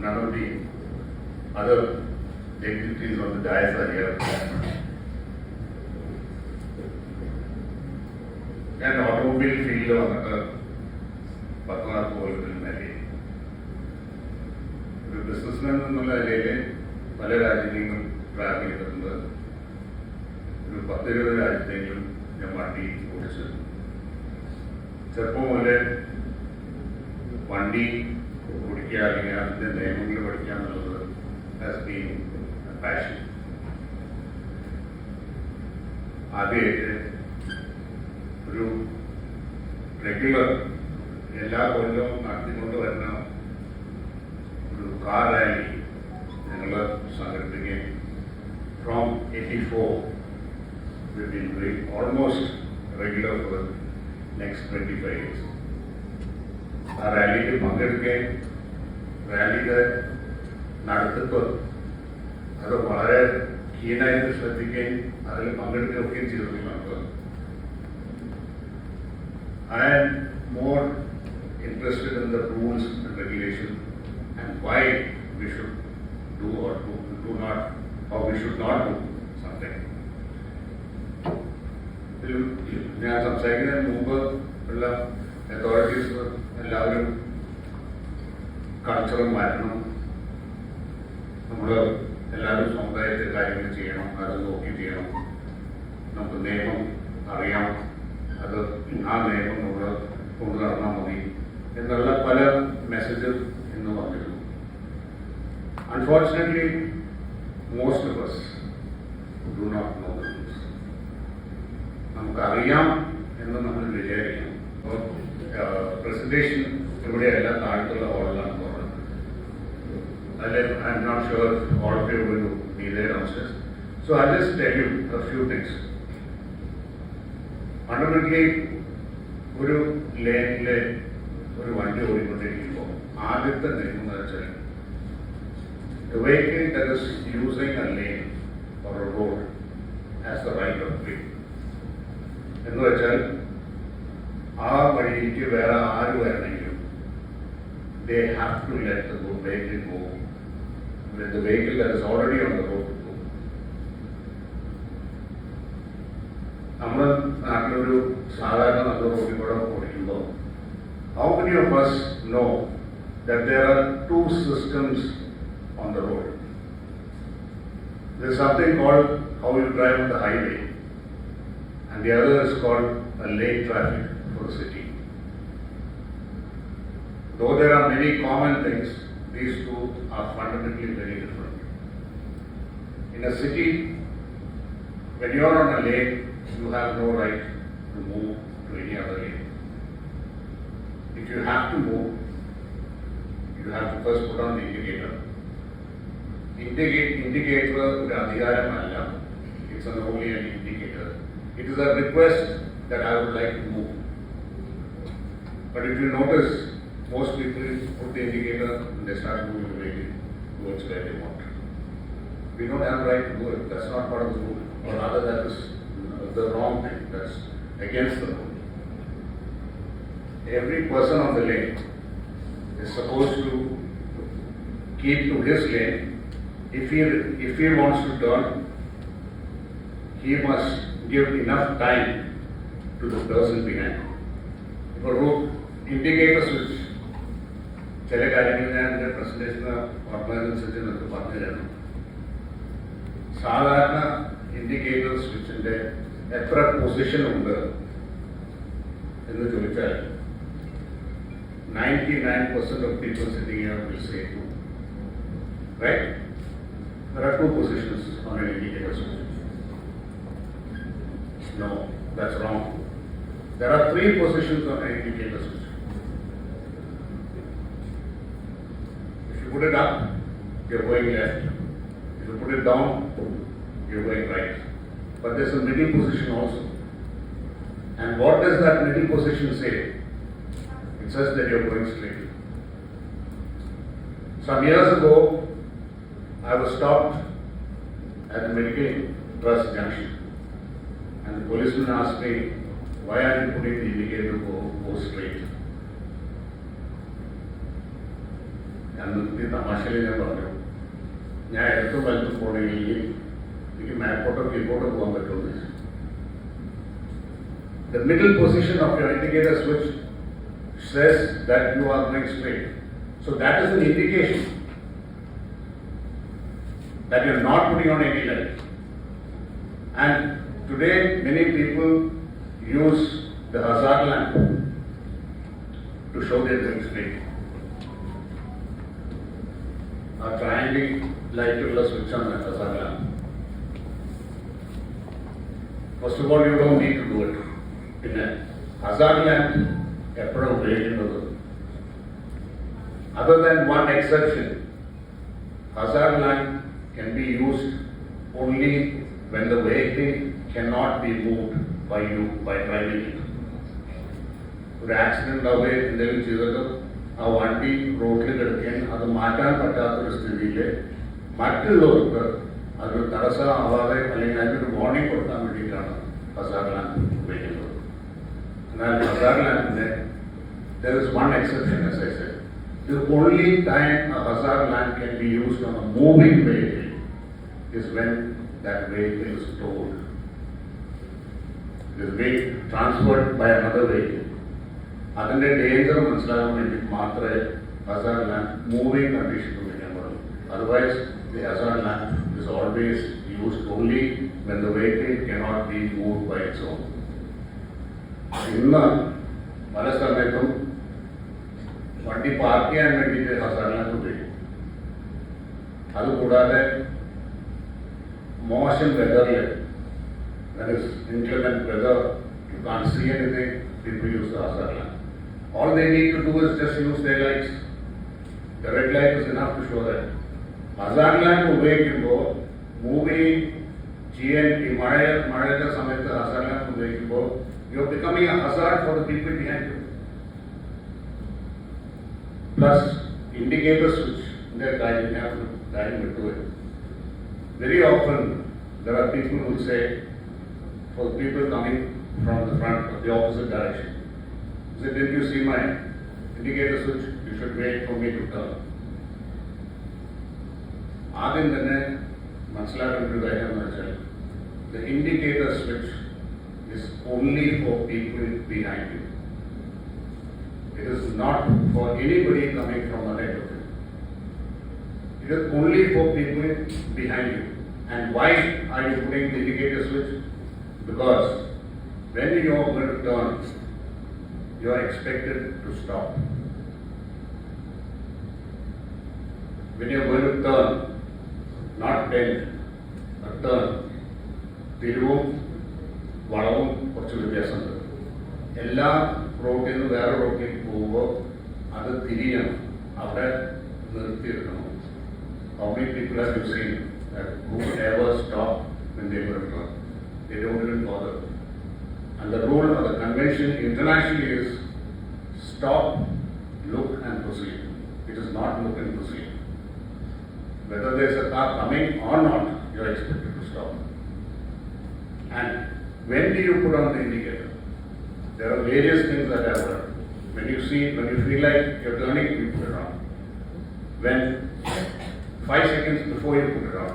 none of the other dignitaries on the dais are here. And automobile field വന്നിട്ട് 14 പോലത്തിൽ നിലയിൽ ഒരു businessman എന്നുള്ള നിലയിൽ പല രാജ്യങ്ങളിലും ട്രാവൽ ചെയ്തിട്ടുണ്ട്. ഒരു 10-20 രാജ്യത്തെങ്കിലും ഞാൻ വണ്ടി ഓടിച്ചു. ചെറുപ്പം മുതലേ വണ്ടി ഓടിക്കുക അല്ലെങ്കിൽ അതിൻ്റെ നിയമങ്ങൾ പഠിക്കുക എന്നുള്ളത് ഹാസ് ബീൻ പാഷൻ. ആദ്യമായിട്ട് ഒരു റെഗുലർ എല്ലാ കൊല്ലവും നടത്തിക്കൊണ്ട് വരുന്ന ഒരു കാർ റാലി ഞങ്ങൾ സംഘടിപ്പിക്കുകയും from 84 we've been doing almost regular for the next 25 years. ആ റാലിയിൽ പങ്കെടുക്കുകയും റാലിയുടെ നടത്തിപ്പ് അത് വളരെ കീനായിട്ട് ശ്രദ്ധിക്കുകയും അതിൽ പങ്കെടുക്കുകയും ചെയ്തിട്ടുണ്ട്. I am more interested in the rules and regulation and why we should do or do not, or we should not do something. ഞാൻ സംസാരിക്കുന്നതിന് മുമ്പ് ഉള്ള അതോറിറ്റീസ് എല്ലാവരും കൾച്ചറും മാറ്റണം, നമ്മൾ എല്ലാവരും സ്വന്തമായിട്ട് കാര്യങ്ങൾ ചെയ്യണം, അത് നോക്കി ചെയ്യണം, നമുക്ക് നിയമം അറിയാം, അത് ആ നിയമം നമ്മൾ കൊണ്ടു നടന്നാൽ മതി എന്നുള്ള പല മെസ്സേജസ് ഇന്ന് വന്നിരുന്നു. Unfortunately most of us do not know the rules. നമുക്കറിയാം എന്ന് നമ്മൾ വിചാരിക്കണം. പ്രസന്റേഷൻ ഇവിടെയല്ല, താഴത്തുള്ള ഹോളിലാണ് പോകുന്നത്. അതിൽ I'm not sure all of you will be there downstairs. So I'll just tell you a few things. Fundamentally ഒരു ലേനിലെ ഒരു വണ്ടി ഓടിക്കൊണ്ടിരിക്കുമ്പോൾ ആദ്യത്തെ നിയമം എന്ന് വെച്ചാൽ the vehicle that is using a lane or a road has the right of way. എന്ന് വെച്ചാൽ ആ വഴിക്ക് വേറെ ആര് വരണമെങ്കിലും they have to let the vehicle go with the vehicle that is already on the road. നമ്മുടെ നാട്ടിലൊരു സാധാരണ നല്ല റോഡിൽ കൂടെ ഓടിക്കുമ്പോൾ how many of us know that there are two systems on the road? There is something called how you drive on the highway, and the other is called a lane traffic for the city. Though there are many common things, these two are fundamentally very different. In a city, when you are on a lane, you have no right to move to any other lane. If you have to move, you have to first put on the indicator. Indicator is adhikaramalla. It's only an indicator. It is a request that I would like to move. But if you notice, most people put the indicator and they start moving the vehicle towards where they want. We don't have the right to do it. That's not part of the rule. Or rather, that is the wrong thing. That's against the rule. Every person on the lane is supposed to keep to his lane. If he wants to turn, he must give enough time to the person behind. If a road indicator switch, ചില കാര്യങ്ങൾ ഞാൻ എൻ്റെ presentation organisation നമുക്ക് പറഞ്ഞു തരണം. സാധാരണ indicator സ്വിച്ചിൻ്റെ എത്ര position ഉണ്ട് എന്ന് ചോദിച്ചാൽ 99% of people sitting here will say 2. Right? There are 2 positions on an indicator switch. No, that's wrong. There are 3 positions on an indicator switch. If you put it up, you're going left. If you put it down, you're going right. But there's a middle position also. And what does that middle position say? It says that you're going straight. Some years ago, I was stopped at the medical trust junction, and the policeman asked me, why are you putting the indicator to go straight? അന്നത്തെ തമാശയിൽ ഞാൻ പറഞ്ഞു, ഞാൻ എടുത്തും വലുതും പോണെങ്കിൽ എനിക്ക് മേപ്പോട്ടോ കീഴ്പോട്ടോ പോകാൻ പറ്റുമെന്ന് ചോദിച്ചു. The middle position of your indicator switch says that you are going straight. So that is an indication that you are not putting on any light. And today many people use the hazard lamp to show they are going straight. A triangle light ulla switch on the hazard lamp. First of all, you don't need to do it. പിന്നെ hazard lamp എപ്പോഴും ഉപയോഗിക്കുന്നത്, other than one exception, hazard lamp can be used only when the vehicle cannot be moved by you by driving it. ഒരു accident ആവുകയോ എന്തെങ്കിലും ചെയ്തിട്ട് ആ വണ്ടി റോഡിൽ കിടക്കുകയും അത് മാറ്റാൻ പറ്റാത്തൊരു സ്ഥിതിയിൽ മറ്റുള്ളവർക്ക് അതൊരു തടസ്സമാവാതെ അല്ലെങ്കിൽ അതിനൊരു വാർണിംഗ് കൊടുക്കാൻ വേണ്ടിയിട്ടാണ് hazard lamp ഉപയോഗിക്കുന്നത്. എന്നാൽ hazard lamp, there is one exception, as I said. The only time a hazard lamp can be used on a moving vehicle is when that vehicle is towed. It is being transferred by another vehicle. അതിന്റെ danger മനസ്സിലാക്കാൻ വേണ്ടി മാത്രമേ hazard lamp moving condition ഉപയോഗിക്കാൻ പാടുള്ളൂ. Otherwise, the hazard lamp is always used only when the vehicle cannot be moved by its own. ഇന്ന് പല സമയത്തും വണ്ടി പാർക്ക് ചെയ്യാൻ വേണ്ടിയിട്ട് hazard lamp ഉപയോഗിക്കും. അതുകൂടാതെ മോശം വെതറിൽ, that is inclement weather, you can't see anything, people use the hazard lamp. All they need to do is just use their lights. The red light is enough to show that. hazard lamp ഉപയോഗിക്കുമ്പോൾ moving ചെയ്യാൻ മഴയുടെ സമയത്ത് hazard lamp ഉപയോഗിക്കുമ്പോൾ you are becoming a hazard for the people behind you. Plus, indicator switch in their guiding into it. Very often, there are people who say, for the people coming from the front of the opposite direction, say, didn't you see my indicator switch? You should wait for me to turn. ആദ്യം തന്നെ മനസ്സിലാക്കേണ്ട ഒരു കാര്യം എന്ന് വെച്ചാൽ, the indicator switch is only for people behind you. It is not for anybody coming from ahead of you. It is only for people behind you. And why are you putting the indicator switch? Because when you are going to turn, you are expected to stop. When you are going to turn, not bend, but turn, തിരിവും വളവും കുറച്ച് വ്യത്യാസമുണ്ട്. എല്ലാ റോഡിൽ നിന്ന് വേറെ റോഡിലേക്ക് പോകുമ്പോൾ അത് തിരിയണം, അവിടെ നിർത്തിയെടുക്കണം. How many people have you seen that who ever stop when they were turn? They don't even bother. And the rule or the convention internationally is stop, look and proceed. It is not look and proceed. Whether there is a car coming or not, you are expected to stop. And when do you put on the indicator? There are various things that I have learned. When you feel like you're turning, you put it on. When 5 seconds before you put it on.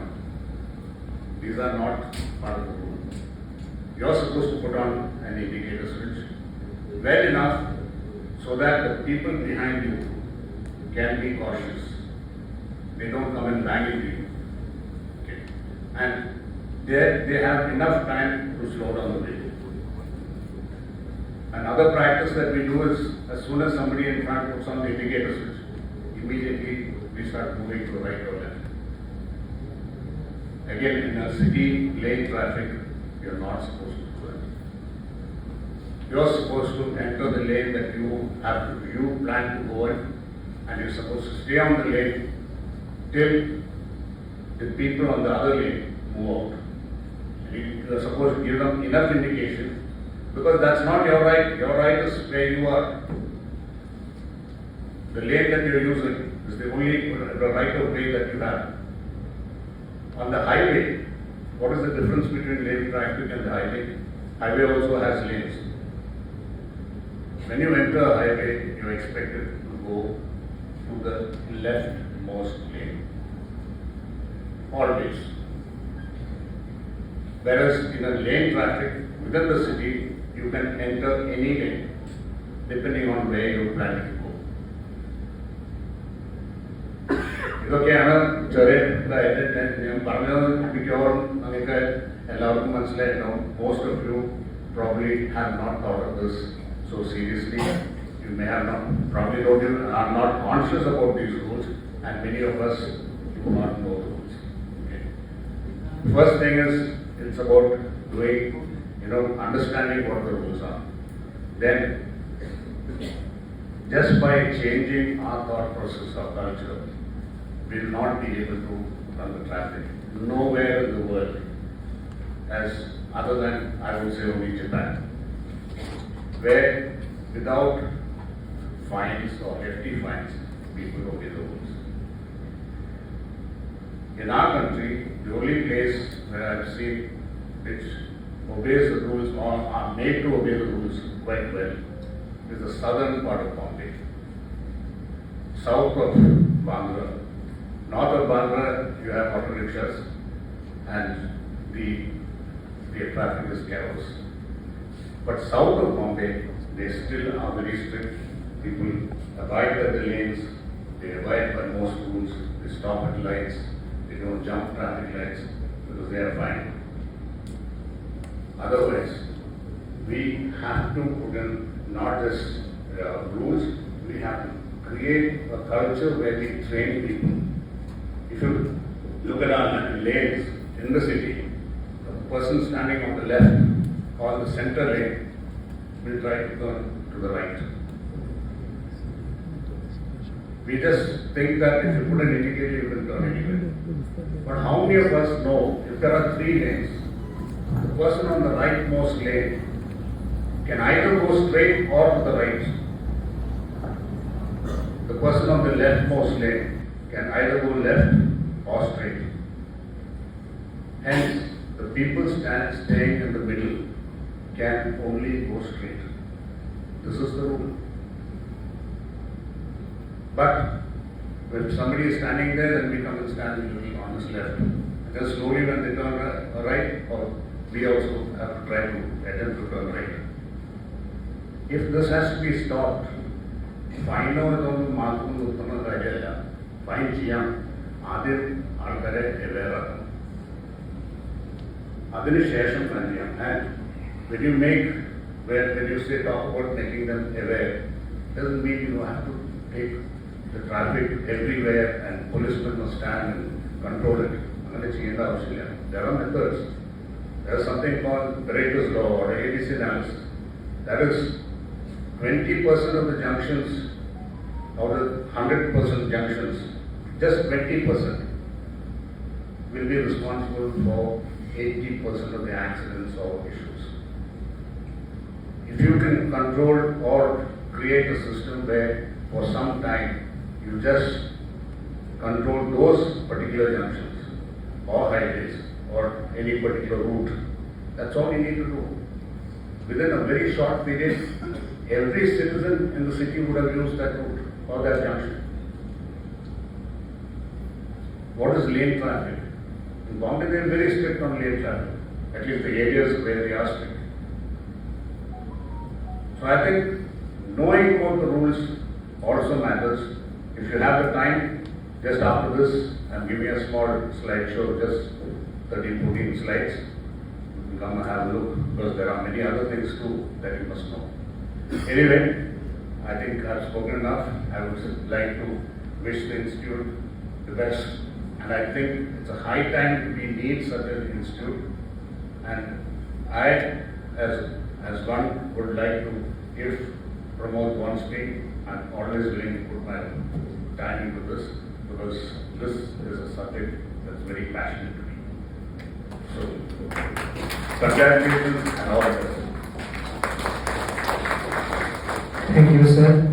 These are not part of the rule. You're supposed to put on an indicator switch well enough so that the people behind you can be cautious. They don't come and bang into you. Okay. And they have enough time to slow down the vehicle. Another practice that we do is, as soon as somebody in front puts on the indicator switch, immediately we start moving to the right or left. Again, in a city lane traffic, you're not supposed to do that. You're supposed to enter the lane that you plan to go in, and you're supposed to stay on the lane till the people on the other lane move out. You're supposed to give them enough indication, because that's not your right. Your right is where you are. The lane that you're using is the only right of way that you have. On the highway, what is the difference between lane traffic and the highway? Highway also has lanes. When you enter a highway, you're expected to go to the leftmost lane. Always. Whereas in a lane traffic within the city, you can enter any lane depending on where you plan to go. ഇതൊക്കെയാണ് ചെറിയ ഞാൻ പറഞ്ഞത് മിക്കവാറും നിങ്ങൾക്ക് എല്ലാവർക്കും മനസ്സിലായിട്ടുണ്ടാവും. Most of you probably have not thought of this so seriously. You may have not, probably are not conscious about these rules, and many of us do not know the rules. Okay. First thing is, it's about doing, understanding what the rules are. Then, just by changing our thought process or culture, we will not be able to run the traffic. Nowhere in the world, as other than, I would say, only Japan, where without fines or hefty fines, people obey the rules. In our country, the only place where I've seen which obeys the rules or are made to obey the rules quite well is the southern part of Bombay, south of Bandra. North of Bandra, you have auto rickshaws and the traffic is chaos. But south of Bombay, they still are very strict. People abide by the lanes, they abide by most rules, they stop at lights, they don't jump traffic lights because they are fine. Otherwise, we have to put in not just rules, we have to create a culture where we train people. If you look at our lanes in the city, the person standing on the left or the center lane will try to turn to the right. We just think that if you put an indicator, you will turn anywhere. But how many of us know if there are 3 lanes, the person on the rightmost lane can either go straight or to the right. The person on the leftmost lane can either go left or straight. Hence, the people staying in the middle can only go straight. This is the rule. But when somebody is standing there, then we come and stand on his left. And then slowly when they turn right, or we also have to try to attempt to turn right. If this has to be stopped, fine ഇതൊന്നും മാത്രം നിർത്തുന്ന കാര്യമല്ല. Fine ചെയ്യാം, ആദ്യം ആൾക്കാരെ aware ആക്കണം, അതിനുശേഷം fine ചെയ്യാം. And when you say talk about making them aware, doesn't mean you have to take the traffic everywhere and policemen must stand and control it. അങ്ങനെ ചെയ്യേണ്ട ആവശ്യമില്ല. There are methods. There is something called Pareto's law or ABC analysis. That is 20% of the junctions, out of 100% junctions, just 20% will be responsible for 80% of the accidents or issues. If you can control or create a system where for some time you just control those particular junctions or highways or any particular route, that's all you need to do. Within a very short period, every citizen in the city would have used that route or that junction. What is lane traffic? In Bombay, they are very strict on lane traffic, at least the areas where they are strict. So I think knowing about the rules also matters. If you have the time, just after this, I'm giving a small slideshow, just 13-14 slides. You can come and have a look because there are many other things too that you must know. Anyway, I think I've spoken enough. I would like to wish the Institute the best. And I think it's a high time we need such an institute. And I, as one, would like to, if Pramod wants me, I'm always willing to put my time into this because this is a subject that's very passionate to me. So, congratulations and all the best. Thank you, sir.